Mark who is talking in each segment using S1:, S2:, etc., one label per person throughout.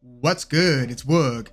S1: What's good? It's Woog.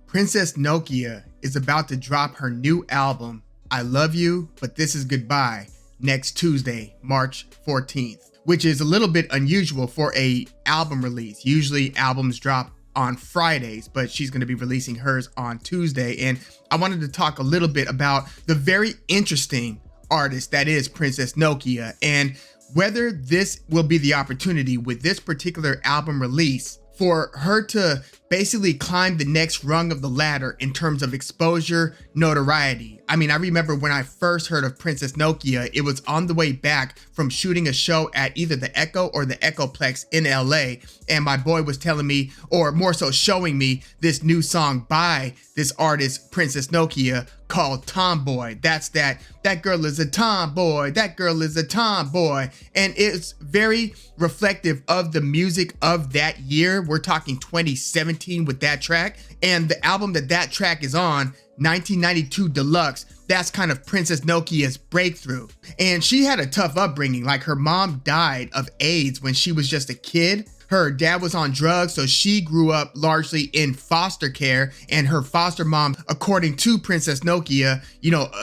S1: Princess Nokia is about to drop her new album, I Love You, But This Is Goodbye, next Tuesday, March 14th, which is a little bit unusual for a album release. Usually albums drop on Fridays, but she's going to be releasing hers on Tuesday. And I wanted to talk a little bit about the very interesting artist that is Princess Nokia and whether this will be the opportunity with this particular album release for her to basically climb the next rung of the ladder in terms of exposure, notoriety. I mean, I remember when I first heard of Princess Nokia, it was on the way back from shooting a show at either the Echo or the Echoplex in LA. And my boy was telling me, or more so showing me, this new song by this artist, Princess Nokia, called Tomboy. That's that girl is a tomboy, that girl is a tomboy. And it's very reflective of the music of that year. We're talking 2017 with that track. And the album that track is on, 1992 Deluxe, that's kind of Princess Nokia's breakthrough. And she had a tough upbringing. Like, her mom died of AIDS when she was just a kid. Her dad was on drugs, so she grew up largely in foster care, and her foster mom, according to Princess Nokia,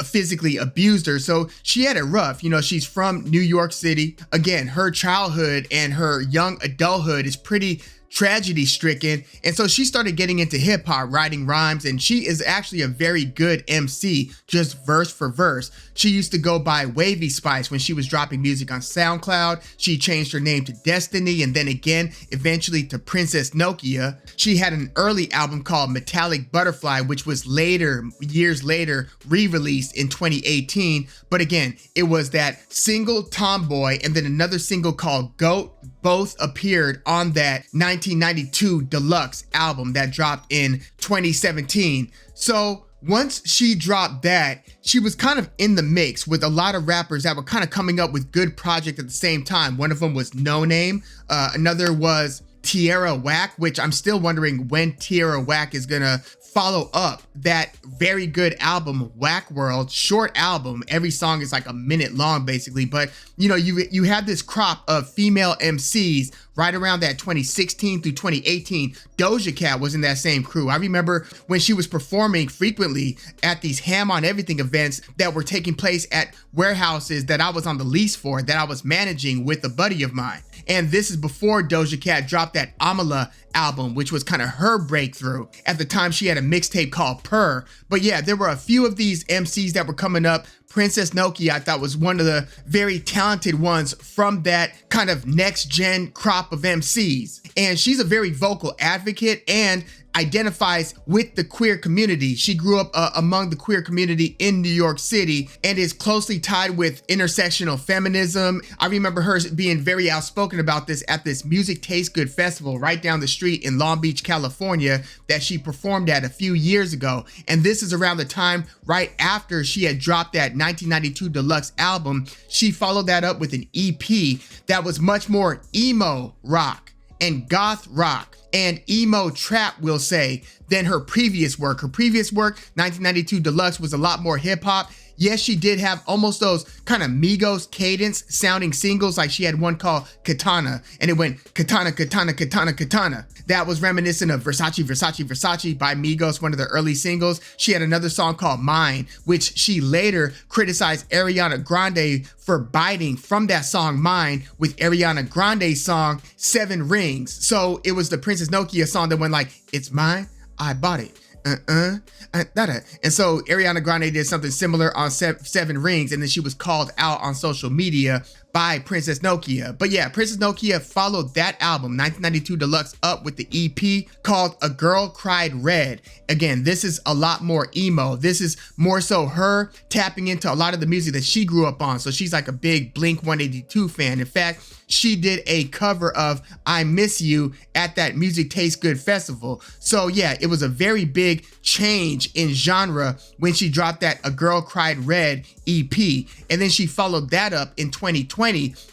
S1: physically abused her. So she had it rough. She's from New York City. Again, her childhood and her young adulthood is pretty tragedy stricken, and so she started getting into hip hop, writing rhymes, and she is actually a very good MC, just verse for verse. She used to go by Wavy Spice when she was dropping music on SoundCloud. She changed her name to Destiny, and then again eventually to Princess Nokia. She had an early album called Metallic Butterfly, which was years later re-released in 2018, but again, it was that single Tomboy and then another single called Goat. Both appeared on that 1992 Deluxe album that dropped in 2017. So once she dropped that, she was kind of in the mix with a lot of rappers that were kind of coming up with good projects at the same time. One of them was No Name. Another was Tierra Whack, which I'm still wondering when Tierra Whack is gonna follow up that very good album, Whack World. Short album, every song is like a minute long basically, but you had this crop of female MCs right around that 2016 through 2018. Doja Cat was in that same crew. I remember when she was performing frequently at these Ham on Everything events that were taking place at warehouses that I was on the lease for, that I was managing with a buddy of mine. And this is before Doja Cat dropped that Amala album, which was kind of her breakthrough. At the time, she had a mixtape called Purr. But yeah, there were a few of these MCs that were coming up. Princess Nokia, I thought, was one of the very talented ones from that kind of next gen crop of MCs. And she's a very vocal advocate and identifies with the queer community. She grew up among the queer community in New York City and is closely tied with intersectional feminism. I remember her being very outspoken about this at this Music Tastes Good festival right down the street in Long Beach, California, that she performed at a few years ago. And this is around the time right after she had dropped that 1992 Deluxe album. She followed that up with an EP that was much more emo rock and goth rock and emo trap, we'll say, than her previous work. Her previous work, 1992 Deluxe, was a lot more hip hop. Yes, she did have almost those kind of Migos cadence sounding singles, like she had one called Katana, and it went Katana, Katana, Katana, Katana. That was reminiscent of Versace, Versace, Versace by Migos, one of the early singles. She had another song called Mine, which she later criticized Ariana Grande for biting from that song Mine with Ariana Grande's song Seven Rings. So it was the Princess Nokia song that went like, it's mine, I bought it. And so Ariana Grande did something similar on Seven Rings, and then she was called out on social media by Princess Nokia. But yeah, Princess Nokia followed that album, 1992 Deluxe, up with the EP called A Girl Cried Red. Again, this is a lot more emo. This is more so her tapping into a lot of the music that she grew up on. So she's like a big Blink 182 fan. In fact, she did a cover of I Miss You at that Music Tastes Good festival. So yeah, it was a very big change in genre when she dropped that A Girl Cried Red EP. And then she followed that up in 2020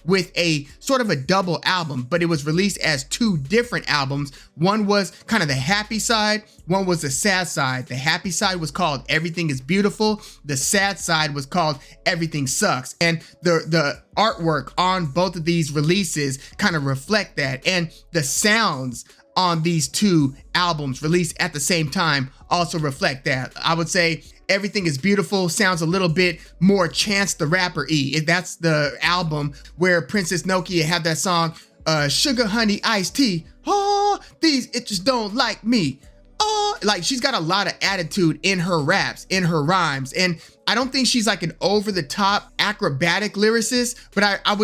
S1: with a sort of a double album, but it was released as two different albums. One was kind of the happy side, one was the sad side. The happy side was called Everything is Beautiful. The sad side was called Everything Sucks. And the artwork on both of these releases kind of reflect that. And the sounds on these two albums released at the same time also reflect that. I would say Everything Is Beautiful sounds a little bit more Chance the Rapper-y. That's the album where Princess Nokia had that song, Sugar Honey Iced Tea. Oh, these itches don't like me. Oh, like she's got a lot of attitude in her raps, in her rhymes. And I don't think she's like an over-the-top acrobatic lyricist, but I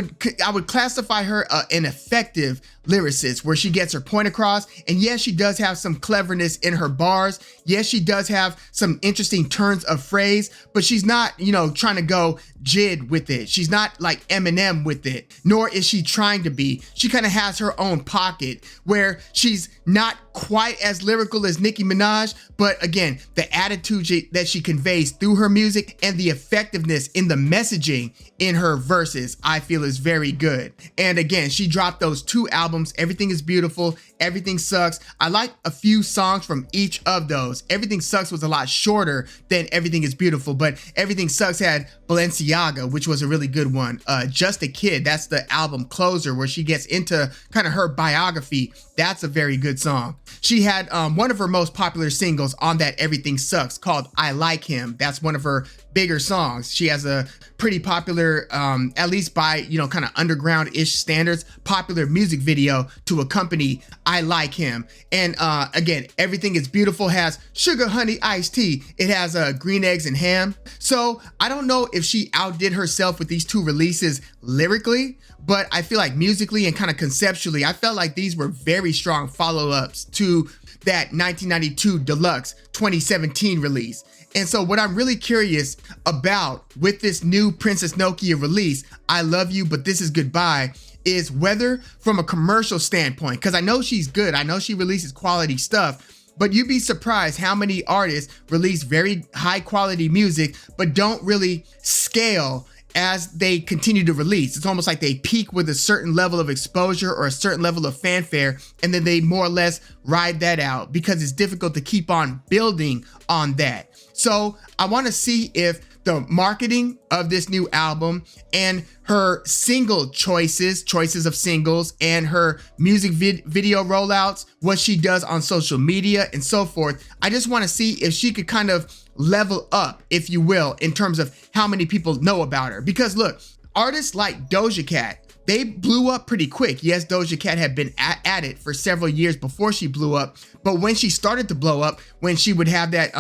S1: would classify her an effective lyricist where she gets her point across. And yes, she does have some cleverness in her bars. Yes, she does have some interesting turns of phrase, but she's not, trying to go Jid with it. She's not like Eminem with it, nor is she trying to be. She kind of has her own pocket where she's not quite as lyrical as Nicki Minaj, but again, the attitude that she conveys through her music and the effectiveness in the messaging in her verses, I feel is very good. And again, she dropped those two albums, Everything Is Beautiful, Everything Sucks. I like a few songs from each of those. Everything Sucks was a lot shorter than Everything Is Beautiful, but Everything Sucks had Balenciaga, which was a really good one. Just a Kid, that's the album closer where she gets into kind of her biography. That's a very good song. She had one of her most popular singles on that Everything Sucks called I Like Him. That's one of her bigger songs. She has a pretty popular, at least by, kind of underground-ish standards, popular music video to accompany I Like Him. And again, Everything Is Beautiful has Sugar Honey Iced Tea. It has Green Eggs and Ham. So I don't know if she outdid herself with these two releases lyrically, but I feel like musically and kind of conceptually, I felt like these were very strong follow-ups to that 1992 Deluxe 2017 release. And so what I'm really curious about with this new Princess Nokia release, I Love You, But This Is Goodbye, is whether from a commercial standpoint, because I know she's good, I know she releases quality stuff, but you'd be surprised how many artists release very high quality music, but don't really scale as they continue to release. It's almost like they peak with a certain level of exposure or a certain level of fanfare, and then they more or less ride that out because it's difficult to keep on building on that. So I want to see if the marketing of this new album and her single choices of singles, and her music video rollouts, what she does on social media and so forth. I just want to see if she could kind of level up, if you will, in terms of how many people know about her. Because look, artists like Doja Cat, they blew up pretty quick. Yes, Doja Cat had been at it for several years before she blew up, but when she started to blow up, when she would have that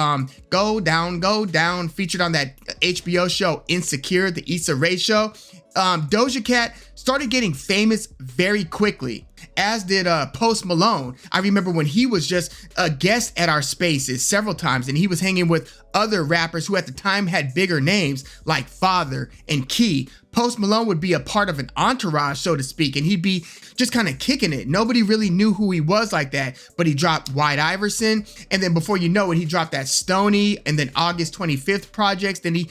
S1: Go Down featured on that HBO show Insecure, the Issa Rae show, Doja Cat started getting famous very quickly, as did Post Malone. I remember when he was just a guest at our spaces several times, and he was hanging with other rappers who at the time had bigger names like Father and Key. Post Malone would be a part of an entourage, so to speak, and he'd be just kind of kicking it. Nobody really knew who he was like that, but he dropped White Iverson, and then before you know it, he dropped that Stoney, and then August 25th projects. Then he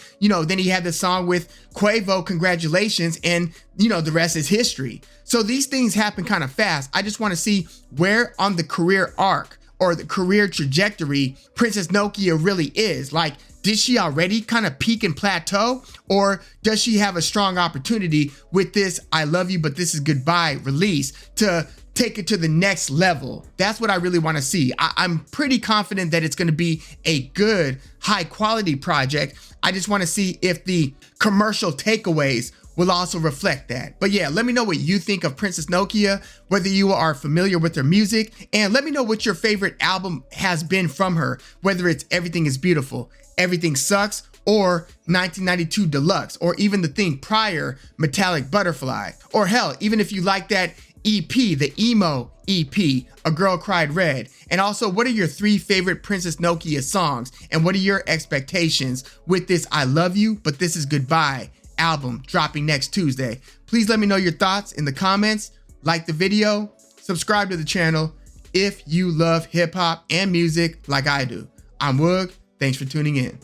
S1: had the song with Quavo, Congratulations, and the rest is history. So these things happen kind of fast. I just want to see where on the career arc or the career trajectory Princess Nokia really is. Like, did she already kind of peak and plateau, or does she have a strong opportunity with this I Love You, But This Is Goodbye release to take it to the next level? That's what I really want to see. I'm pretty confident that it's going to be a good, high quality project. I just want to see if the commercial takeaways will also reflect that. But yeah, let me know what you think of Princess Nokia, whether you are familiar with her music, and let me know what your favorite album has been from her, whether it's Everything Is Beautiful, Everything Sucks, or 1992 Deluxe, or even the thing prior, Metallic Butterfly, or hell, even if you like that EP, the emo EP, A Girl Cried Red. And also, what are your 3 favorite Princess Nokia songs, and what are your expectations with this I Love You, But This Is Goodbye album dropping next Tuesday? Please let me know your thoughts in the comments, like the video, subscribe to the channel if you love hip hop and music like I do. I'm Woog, thanks for tuning in.